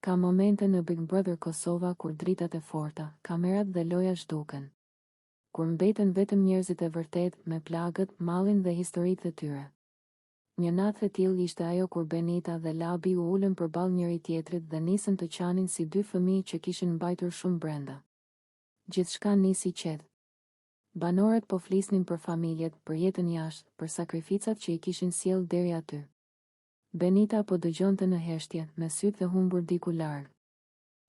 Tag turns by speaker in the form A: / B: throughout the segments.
A: Ka momente në Big Brother Kosova kur dritat e forta, kamerat dhe loja zhduken. Kur mbeten vetëm njerëzit e vërtet me plagët, mallin dhe historitë e tyre. Një natë e tillë ishte ajo kur Benita dhe Labi u ulën përballë njëri tjetrit dhe nisën të qanin si dy fëmijë që kishin mbajtur shumë brenda. Gjithçka nisi qetë. Banorët po flisnin për familjet, për jetën jashtë, për sakrificat që I kishin sjellë deri aty. Benita po dëgjonte në heshtje, me sytë dhe humbur diku larg.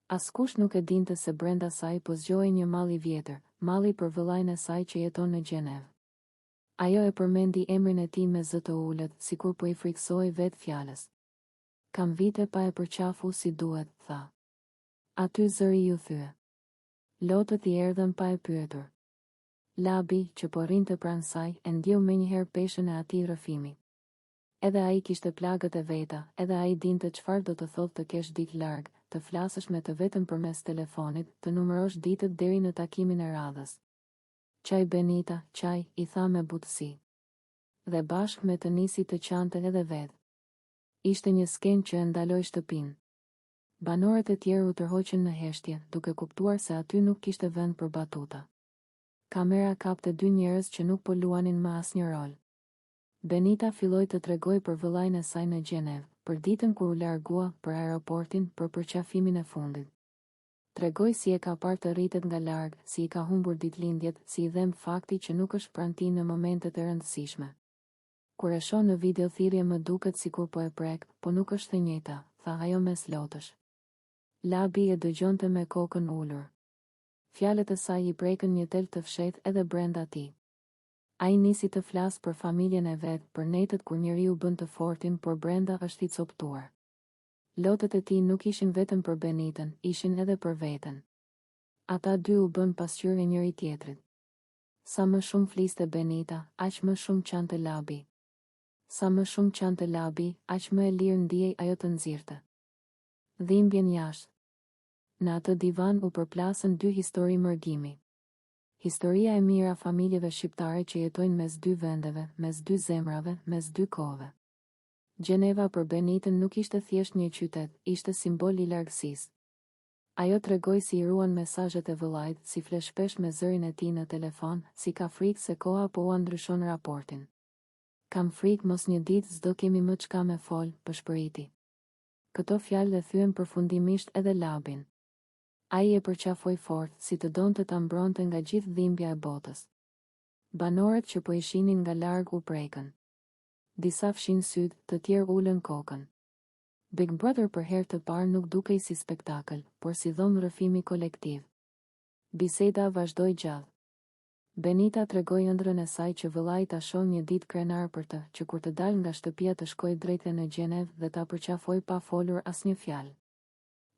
A: Askush nuk e dinte se brenda saj po zgjohej një mall I vjetër, malli për vëllain e saj që jeton në Gjenevë. Ajo e përmendi emrin e tij me zë të ulët, sikur po I friksohej vetë fjalës. Kam vite pa e përqafu si duhet, tha. Aty zëri ju thye. Lotët I erdhën pa e pyetur. Labi, që po rrinte pranë saj, e ndjeu menjëherë peshën e atij rrëfimi. Edhe ai kishte plagët e veta, edhe ai dinte çfarë do të thotë të kesh dik larg, të flasësh me të vetëm përmes telefonit, të numërosh ditët deri në takimin e radhës. Qaj Benita, qaj, I tha me butësi. Dhe bashkë me të nisi të qante edhe vetë. Ishte një skenë që e ndaloi shtëpinë. Banorët e tjerë u tërhoqën në heshtje, duke kuptuar se aty nuk kishte vend për batuta. Kamera kapte dy njerëz që nuk po luanin më asnjë rol. Benita filloi të tregoj për vëllain e saj në Gjenevë, për ditën kur u largua, për aeroportin, për përqafimin e fundit. Tregoj si e ka parë të rritet nga larg, si I ka humbur ditëlindjet, si I dhem fakti që nuk është pranë tij në momentet e rëndësishme. Kur e shoh në video thirrje më duket sikur po e prek, po nuk është e njëjta, tha ajo mes lotësh. Labi e dëgjonte me kokën ulur. Fjalët e saj I prekën një tel të fshehtë edhe brenda tij. Ai nisi të flasë për familjen e vet, për netët kur njeriu bën të fortin, por brenda është I coptuar. Lotët e tij nuk ishin vetëm për Benitën, ishin edhe për veten. Ata dy u bën pasqyrë e njëri tjetrit. Sa më shumë fliste Benita, aq më shumë qante Labi. Sa më shumë qante Labi, aq më e lirë ndihej ajo të nxirrte. Dhimbjen jashtë. Në atë divan u përplasën dy histori mërgimi. Historia e mirë a familjeve shqiptare që jetojnë mes dy vendeve, mes dy zemrave, mes dy kohëve. Gjeneva për Benitën nuk ishte thjesht një qytet, ishte simbol I largësisë. Ajo tregoi si I ruan mesazhet e vëllait, si fle shpesh me zërin e tij në telefon, si ka frikë se koha po ua ndryshon raportin. Kam frikë mos një ditë s'do kemi më çka me fol, pëshpëriti. Këto fjalë dhe thyen përfundimisht edhe Labin. Ai e përqafoi fort, si të donte ta mbronte nga gjithë dhimbja e botës. Banorët që po I shihnin nga larg u prekën. Disa fshin syt, të tjerë ulën kokën. Big Brother për herë të parë nuk dukej si spektakël, por si dhomë rrëfimi kolektiv. Biseda vazhdoi gjallë. Benita tregoi ëndrrën e saj që vëllai ta shoh një ditë krenar për të, që kur të dalë nga shtëpia të shkojë drejtë në Gjenevë dhe ta përqafoi pa folur asnjë fjalë.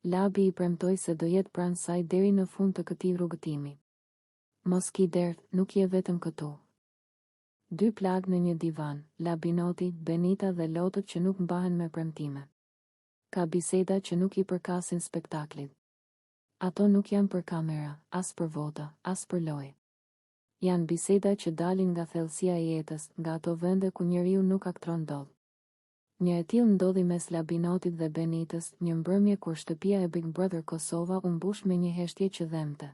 A: Labi I premtoi se do jetë pranë saj deri në fund të këtij rrugëtimi. Mos ki dert, nuk je vetëm këtu. Dy plagë në një divan, Labinoti, Benita dhe lotët që nuk mbahen me premtime. Ka biseda që nuk I përkasin spektaklit. Ato nuk janë për kamera, as për vota, as për lojë. Janë biseda që dalin nga thellësia e jetës, nga ato vende ku njeriu nuk aktron dot. Një e tillë ndodhi mes Labinotit dhe Benitës, një mbrëmje kur shtëpia e Big Brother Kosova u mbush me një heshtje që dhemte.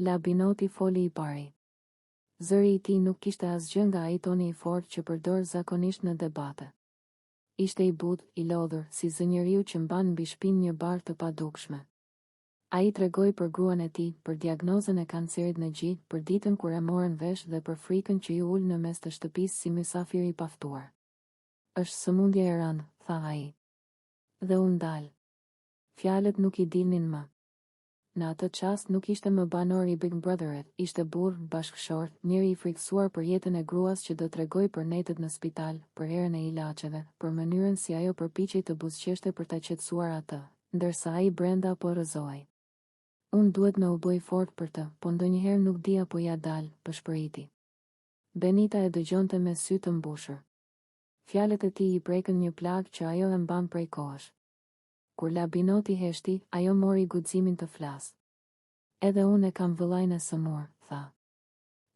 A: Labinoti foli I pari. Zëri I tij nuk kishte asgjë nga ai toni I fortë që përdor zakonisht në debate. Ishte I butë, I lodhur, si zë njeriu që mban mbi shpinë një barë të padukshme. Ai tregoi për gruan e tij, për diagnozën e kancerit në gjë, për ditën kur e morën vesh dhe për frikën që I ul në mes të shtëpisë si mysafir I paftuar. Është sëmundje e rëndë, tha ai. Dhe u ndal. Fjalët nuk I dilnin më. Në atë çast nuk ishte më banor I Big Brotherit, ishte burr, bashkëshort, njëri I friksuar për jetën e gruas që do tregoj për netët në spital, për erën e ilaçeve, për mënyrën si ajo përpiqej të buzëqeshte për ta qetësuar atë, ndërsa ai brenda po rrëzohej. Unë duhet me u bëj fort për të, po ndonjëherë nuk di apo ja dal, pëshpëriti. Benita e dëgjonte me sy të mbushur. Fjalët e tij I prekën një plagë që ajo e mban prej kohësh. Kur Labinoti heshti, ajo mori guximin të flasë. Edhe unë e kam vëllain e sëmur, tha.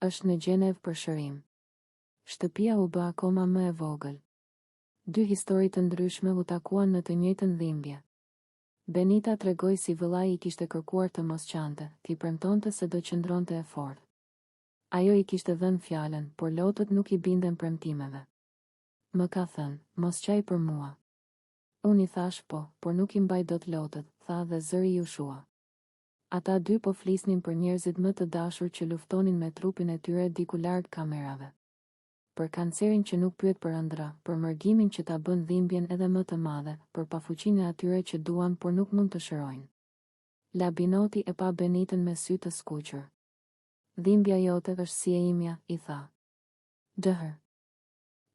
A: Është në Gjenevë për shërim. Shtëpia u bë akoma më e vogël. Dy histori të ndryshme u takuan në të njëjtën dhimbje. Benita tregoi si vëllai i kishte kërkuar të mos qante, t'i premtonte se do qëndronte e fortë. Ajo i kishte dhënë fjalën, por lotët nuk i binden premtimeve. Më ka thënë, mos qaj për mua. Unë i thash po, por nuk i mbaj dot lotët, tha dhe zëri ju shua. Ata dy po flisnin për njerëzit më të dashur që luftonin me trupin e tyre diku larg kamerave. Për kancerin që nuk pyet për ëndra, për mërgimin që ta bën dhimbjen edhe më të madhe, për pafuqinë e atyre që duan por nuk mund të shërojnë. Labinoti e pa Benitën me sy të skuqur. Dhimbja jote është si e imja, i tha. Dëhër.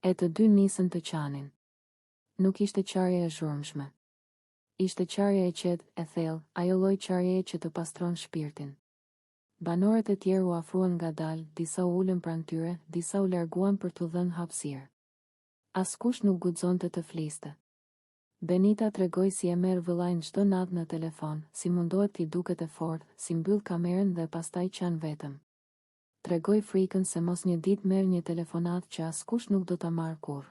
A: E të dy nisën të qanin. Nuk ishte qarje e zhurmshme. Ishte qarje e qetë, e thellë, ajo lloj qarjeje që të pastron shpirtin. Banorët e tjerë u afruan ngadalë, disa u ulën pranë tyre, disa u larguan për t'u dhënë hapësirë. Askush nuk guxonte të fliste. Benita tregoi si e merr vëllain çdo natë në telefon, si mundohet t'i duket e fortë, si mbyll kamerën dhe pastaj qan vetëm. Tregoi frikën se mos një ditë merr një telefonat që askush nuk do ta marrë kurrë.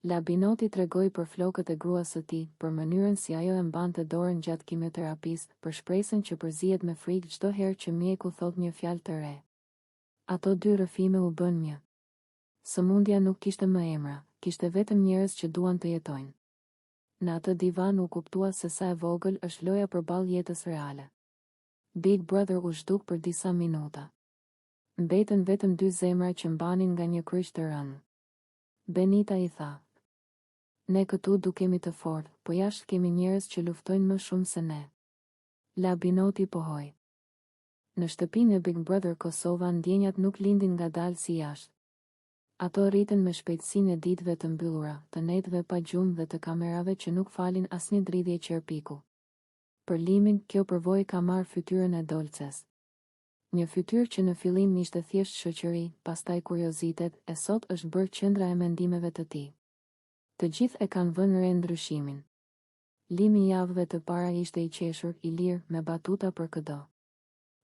A: Labinoti tregoi për flokët e gruas së tij, për mënyrën si ajo e mbante dorën gjatë kimioterapis, për shpresën që përzihet me frikë çdo herë që mjeku thot një fjalë të re. Ato dy rrëfime u bën një. Sëmundja nuk kishte më emra, kishte vetëm njerëz që duan të jetojnë. Në atë divan u kuptua se sa e vogël është loja përballë jetës reale. Big Brother u zhduk për disa minuta. Mbetën vetëm dy zemra që mbanin nga një kryq të rënë. Benita i tha. Ne këtu dukemi të fortë, po jashtë kemi njerëz që luftojnë më shumë se ne. Labinoti pohoi. Në shtëpinë e Big Brother Kosova ndjenjat nuk lindin ngadalë si jashtë. Ato rriten me shpejtësinë e ditëve të mbyllura, të netëve pa gjumë dhe të kamerave që nuk falin asnjë dridhje qerpiku. Për Limin, kjo përvojë ka marrë fytyrën e Dolces. Një fytyrë që në fillim ishte thjesht shoqëri, pastaj kuriozitet, e sot është bërë qendra e mendimeve të tij. Të gjithë e kanë vënë re ndryshimin. Limi javëve të para ishte i qeshur, i lirë, me batuta për këdo.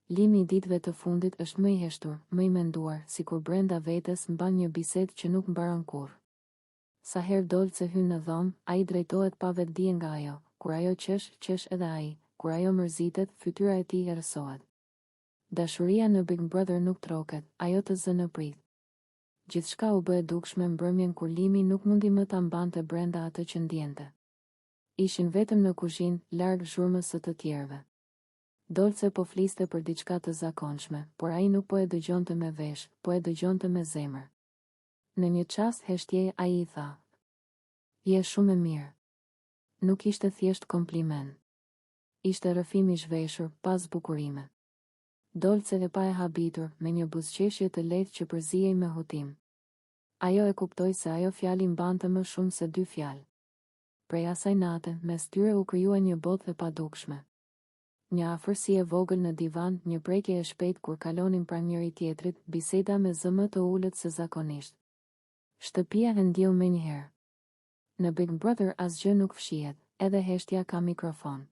A: Limi i ditëve të fundit është më i heshtur, më i menduar, sikur brenda vetes mban një bisedë që nuk mbaron kurrë. Sa herë Dolce hyn në dhomë, ai drejtohet pa vetdije nga ajo. Kur ajo qesh edhe ai. Kur ajo mërzitet, fytyra e tij errësohet. Dashuria në Big Brother nuk troket, ajo të zë në prit. Gjithçka u bë e dukshme mbrëmjen kur Limi nuk mundi më ta mbante brenda atë që ndjente. Ishin vetëm në kuzhinë, larg zhurmës së të tjerëve. Dolce po fliste për diçka të zakonshme, por ai nuk po e dëgjonte me vesh, po e dëgjonte me zemër. Në një çast heshtje ai i tha: "Je shumë e mirë." Nuk ishte thjesht kompliment. Ishte rrëfim i zhveshur, pas bukurime. Dolce e pa e habitur, me një buzëqeshje të lehtë që përzihej me hutim. Ajo e kuptoi se ajo fjali mbante më shumë se dy fjalë. Prej asaj nate, mes tyre u krijua një botë e padukshme. Një afërsi e vogël në divan, një prekje e shpejtë kur kalonin pranë njëri tjetrit, biseda me zë më të ulët se zakonisht. Shtëpia e ndjeu menjëherë. Në Big Brother asgjë nuk fshihet, edhe heshtja ka mikrofon.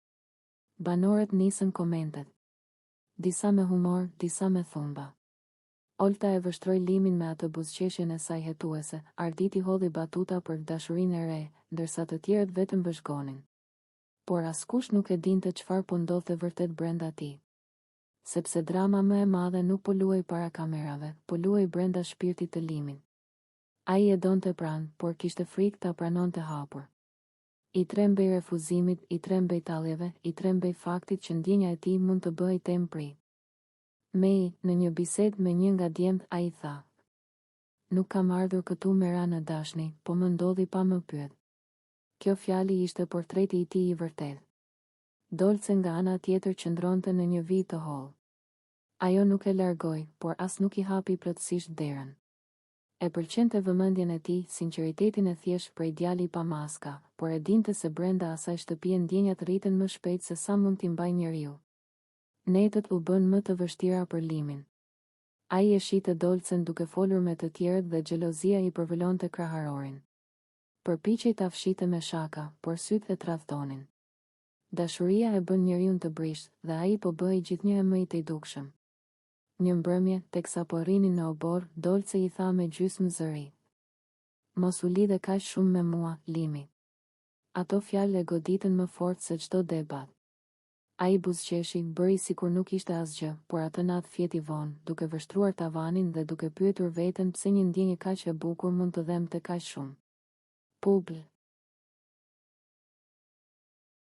A: Banorët nisën komentet. Disa me humor, disa me thumba. Olta e vështroi Limin me atë buzëqeshjen e saj hetuese, Arditi hodhi batuta për dashurinë e re, ndërsa të tjerët vetëm vëzhgonin. Por askush nuk e dinte çfarë po ndodhte vërtet brenda tij. Sepse drama më e madhe nuk po luhej para kamerave, po luhej brenda shpirtit të Limin. Ai e donte pranë, por kishte frikë ta pranonte hapur. I trembej refuzimit, i trembej talljeve, i trembej faktit që ndjenja e tij mund të bëhej temë pri. Mei, në një bisedë me një nga djemt, ai tha: "Nuk kam ardhur këtu me ra në dashni, po më ndodhi pa më pyet." Kjo fjali ishte portreti i tij i vërtetë. Dolce nga ana tjetër qëndronte në një vit të hollë. Ajo nuk e largoi, por as nuk i hapi plotësisht derën. E pëlqente vëmendjen e tij, sinqeritetin e thjeshtë prej djali pa maska, por e dinte se brenda asaj shtëpie ndjenjat rriten më shpejt se sa mund t'i mbajë njeriu. Netët u bën më të vështira për Limin. Ai e shite Dolcen duke folur me të tjerët dhe xhelozia i përvëlonte kraharorin. Përpiqej ta fshite me shaka, por sytë e tradhtonin. Dashuria e bën njeriu të brisht, dhe ai po bëhej gjithnjë më i tejdukshëm. Një mbrëmje, teksa po rrinin në obor, Dolce i tha me gjysmë zëri: "Mos u lidhe kaq shumë me mua, Limi." Ato fjalë e goditën më fort se çdo debat. Ai buzëqeshi, bëri sikur nuk ishte asgjë, por atë natë fjeti vonë, duke vështruar tavanin dhe duke pyetur veten pse një ndjenjë kaq e bukur mund të dhemte kaq shumë. Publi.